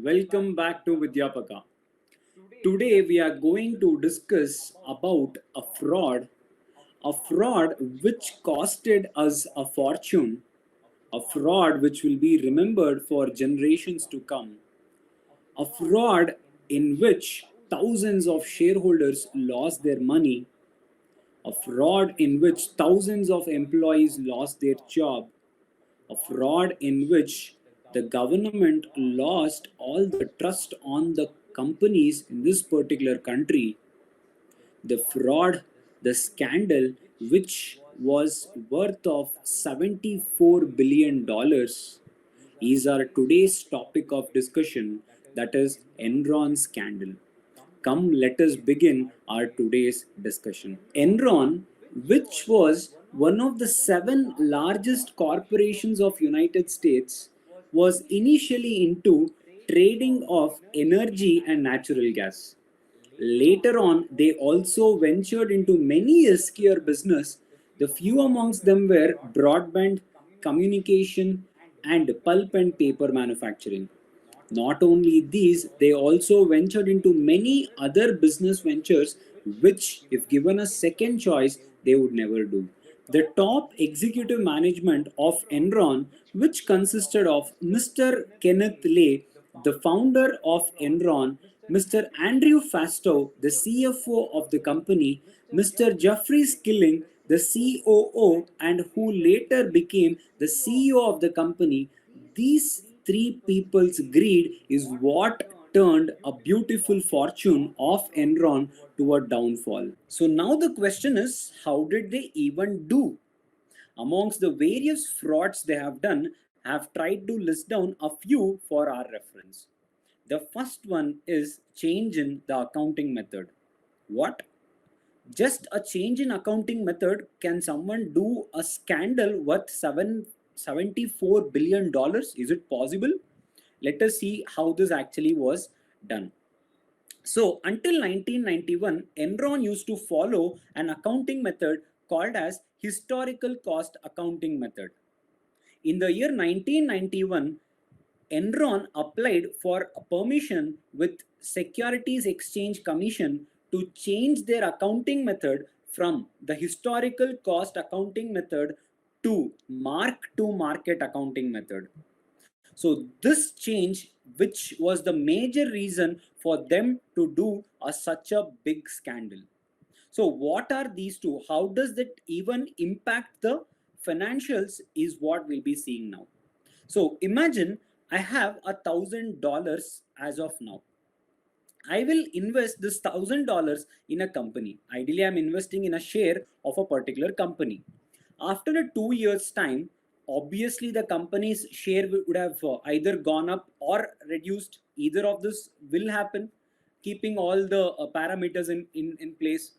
Welcome back to Vidyapaka. Today we are going to discuss about a fraud which costed us a fortune, a fraud which will be remembered for generations to come, a fraud in which thousands of shareholders lost their money, a fraud in which thousands of employees lost their job, a fraud in which the government lost all the trust on the companies in this particular country, the fraud, the scandal, which was worth of $74 billion, is our today's topic of discussion, that is Enron Scandal. Come, let us begin our today's discussion. Enron, which was one of the 7 largest corporations of United States, was initially into trading of energy and natural gas. Later on, they also ventured into many riskier business. The few amongst them were broadband, communication, and pulp and paper manufacturing. Not only these, they also ventured into many other business ventures which, if given a second choice, they would never do. The top executive management of Enron, which consisted of Mr. Kenneth Lay, the founder of Enron, Mr. Andrew Fastow, the CFO of the company, Mr. Jeffrey Skilling, the COO, and who later became the CEO of the company, these three people's greed is what turned a beautiful fortune of Enron to a downfall. So now the question is, how did they even do? Amongst the various frauds they have done, I have tried to list down a few for our reference. The first one is change in the accounting method. What? Just a change in accounting method, can someone do a scandal worth $74 billion? Is it possible? Let us see how this actually was done. So until 1991, Enron used to follow an accounting method called as historical cost accounting method. In the year 1991, Enron applied for a permission with Securities Exchange Commission to change their accounting method from the historical cost accounting method to mark-to-market accounting method. So this change, which was the major reason for them to do such a big scandal. So what are these two? How does that even impact the financials is what we'll be seeing now. So imagine I have $1,000 as of now. I will invest this $1,000 in a company. Ideally, I'm investing in a share of a particular company. After a 2 years time, obviously the company's share would have either gone up or reduced. Either of this will happen, keeping all the parameters in place.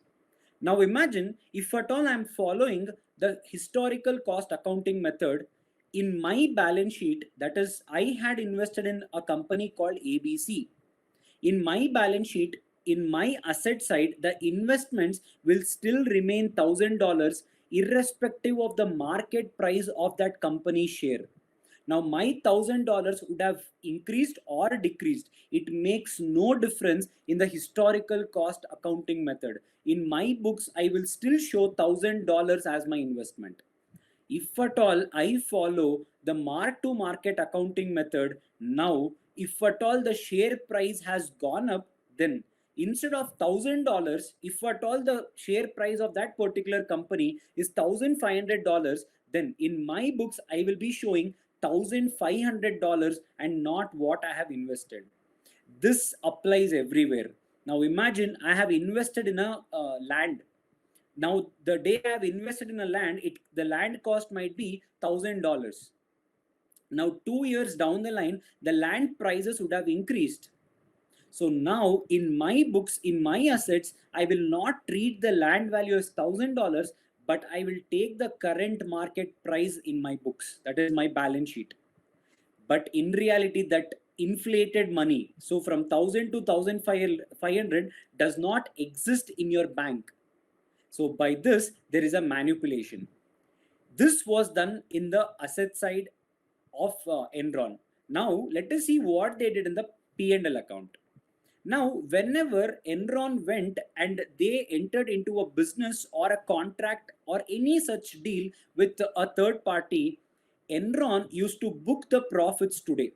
Now imagine if at all I'm following the historical cost accounting method in my balance sheet, that is, I had invested in a company called ABC. In my balance sheet, in my asset side, the investments will still remain $1,000 irrespective of the market price of that company share. Now my $1,000 would have increased or decreased. It makes no difference in the historical cost accounting method. In my books, I will still show $1,000 as my investment. If at all I follow the mark to market accounting method, now if at all the share price has gone up, then instead of $1,000, if at all the share price of that particular company is $1,500, then in my books I will be showing $1,500 and not what I have invested. This applies everywhere. Now imagine I have invested in a land. Now the day I have invested in a land, the land cost might be $1,000. Now 2 years down the line, the land prices would have increased. So now in my books, in my assets, I will not treat the land value as $1,000, but I will take the current market price in my books. That is my balance sheet. But in reality, that inflated money, so from 1,000 to 1,500, does not exist in your bank. So by this, there is a manipulation. This was done in the asset side of Enron. Now let us see what they did in the P&L account. Now, whenever Enron went and they entered into a business or a contract or any such deal with a third party, Enron used to book the profits today.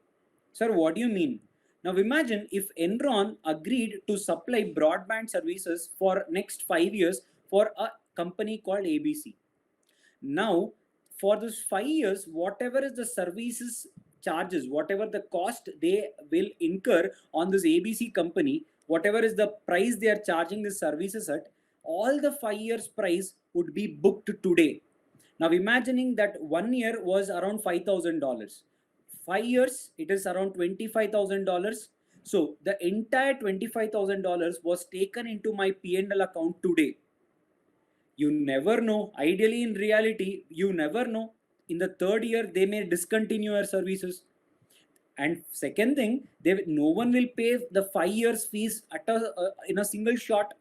Sir, what do you mean? Now imagine if Enron agreed to supply broadband services for next 5 years for a company called ABC. Now, for this 5 years, whatever is the services charges, whatever the cost they will incur on this ABC company, whatever is the price they are charging the services at, all the 5 years price would be booked today. Now, imagining that 1 year was around $5,000, 5 years it is around $25,000. So the entire $25,000 was taken into my P&L account today. You never know. Ideally, in reality, you never know. In the third year, they may discontinue your services. And second thing, no one will pay the 5 years fees in a single shot.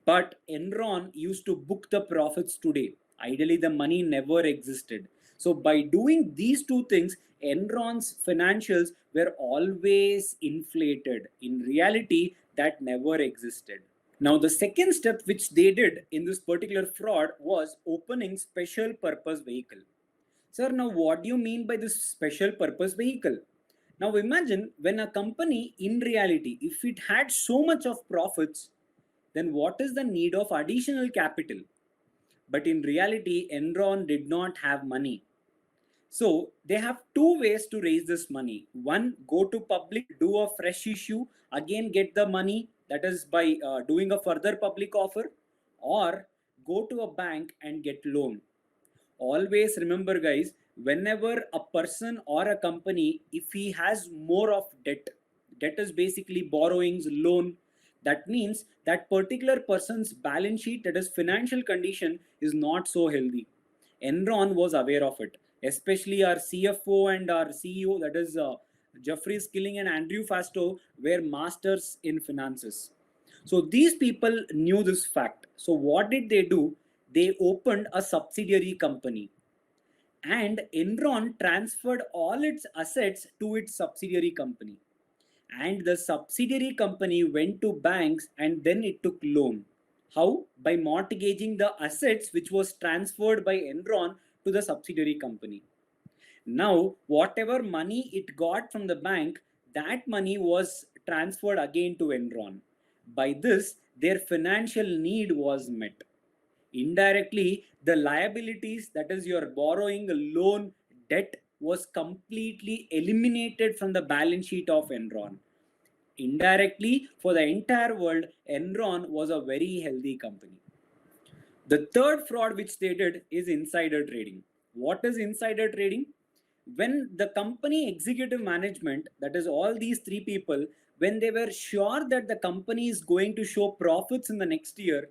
But Enron used to book the profits today. Ideally, the money never existed. So by doing these two things, Enron's financials were always inflated. In reality, that never existed. Now, the second step which they did in this particular fraud was opening special purpose vehicle. Sir, now what do you mean by this special purpose vehicle? Now imagine when a company in reality, if it had so much of profits, then what is the need of additional capital? But in reality, Enron did not have money. So they have two ways to raise this money. One, go to public, do a fresh issue, again get the money, that is by doing a further public offer, or go to a bank and get loan. Always remember guys, whenever a person or a company, if he has more of debt is basically borrowings, loan, that means that particular person's balance sheet, that is financial condition, is not so healthy. Enron was aware of it, especially our CFO and our CEO, that is Jeffrey Skilling and Andrew Fastow, were masters in finances. So these people knew this fact. So what did they do? They opened a subsidiary company, and Enron transferred all its assets to its subsidiary company. And the subsidiary company went to banks and then it took loan. How? By mortgaging the assets which was transferred by Enron to the subsidiary company. Now, whatever money it got from the bank, that money was transferred again to Enron. By this, their financial need was met. Indirectly, the liabilities, that is your borrowing, loan, debt, was completely eliminated from the balance sheet of Enron. Indirectly, for the entire world, Enron was a very healthy company. The third fraud which they did is insider trading. What is insider trading? When the company executive management, that is all these three people, when they were sure that the company is going to show profits in the next year,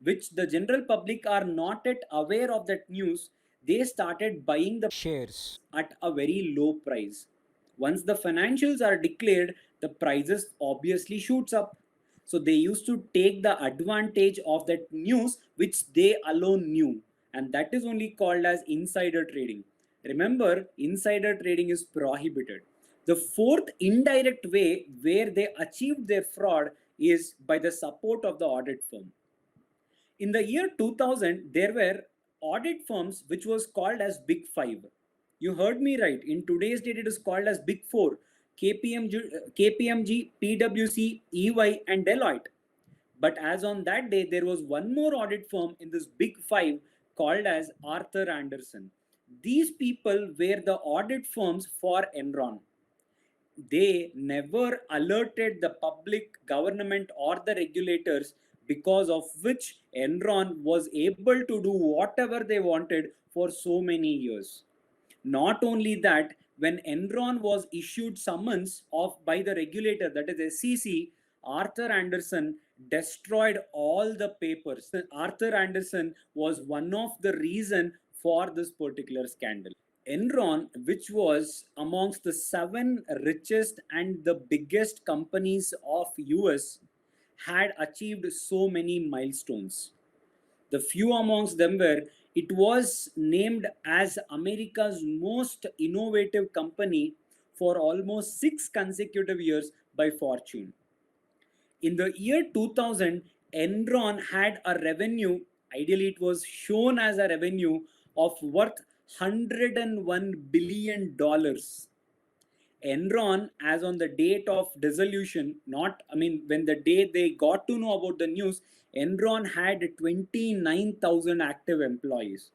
which the general public are not yet aware of that news, they started buying the shares at a very low price. Once the financials are declared, the prices obviously shoots up. So they used to take the advantage of that news which they alone knew, and that is only called as insider trading. Remember, insider trading is prohibited. The fourth indirect way where they achieved their fraud is by the support of the audit firm. In the year 2000, there were audit firms which was called as Big Five. You heard me right. In today's date, it is called as Big Four: KPMG, PwC, EY, and Deloitte. But as on that day, there was one more audit firm in this Big Five called as Arthur Andersen. These people were the audit firms for Enron. They never alerted the public, government, or the regulators, because of which Enron was able to do whatever they wanted for so many years. Not only that, when Enron was issued summons of by the regulator, that is SEC, Arthur Andersen destroyed all the papers. Arthur Andersen was one of the reason for this particular scandal. Enron, which was amongst the seven richest and the biggest companies of US, had achieved so many milestones. The few amongst them were, it was named as America's most innovative company for almost 6 consecutive years by Fortune. In the year 2000, Enron had a revenue, ideally it was shown as a revenue of worth $101 billion. Enron, as on the date of dissolution, when the day they got to know about the news, Enron had 29,000 active employees.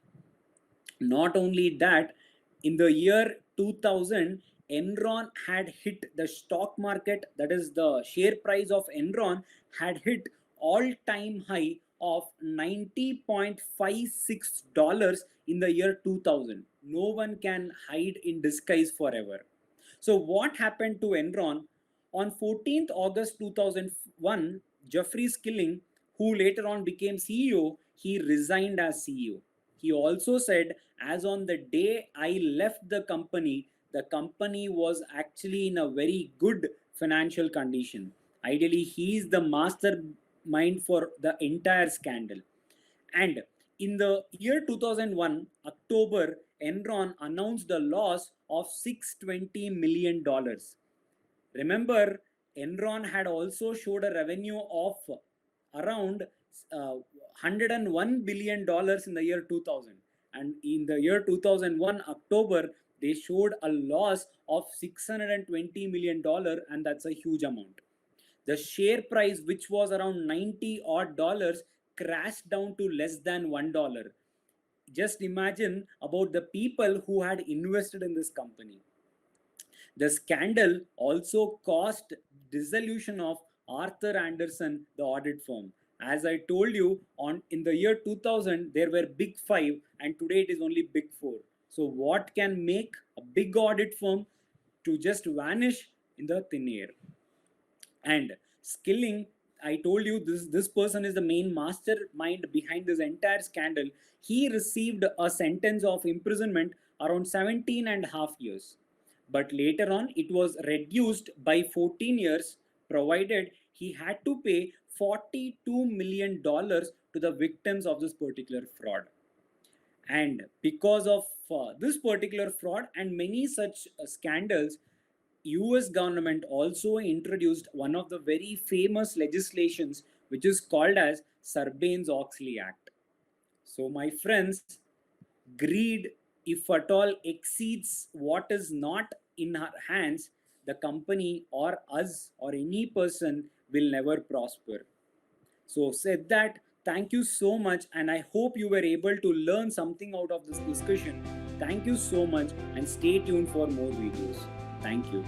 Not only that, in the year 2000, Enron had hit the stock market, that is, the share price of Enron had hit all-time high of $90.56 in the year 2000. No one can hide in disguise forever. So what happened to Enron? On 14th August 2001, Jeffrey Skilling, who later on became CEO, he resigned as CEO. He also said, as on the day I left the company was actually in a very good financial condition. Ideally, he is the mastermind for the entire scandal. And in the year 2001, October, Enron announced a loss of $620 million. Remember, Enron had also showed a revenue of around $101 billion in the year 2000. And in the year 2001, October, they showed a loss of $620 million, and that's a huge amount. The share price, which was around 90 odd dollars, crashed down to less than $1. Just imagine about the people who had invested in this company. The scandal also caused dissolution of Arthur Andersen, the audit firm. As I told you, in the year 2000, there were big five, and today it is only big four. So what can make a big audit firm to just vanish in the thin air? And Skilling, I told you this person is the main mastermind behind this entire scandal. He received a sentence of imprisonment around 17 and a half years. But later on, it was reduced by 14 years, provided he had to pay $42 million to the victims of this particular fraud. And because of this particular fraud and many such scandals, US government also introduced one of the very famous legislations, which is called as Sarbanes-Oxley Act. So my friends, greed, if at all exceeds what is not in her hands, the company or us or any person will never prosper. So said that, thank you so much, and I hope you were able to learn something out of this discussion. Thank you so much, and stay tuned for more videos. Thank you.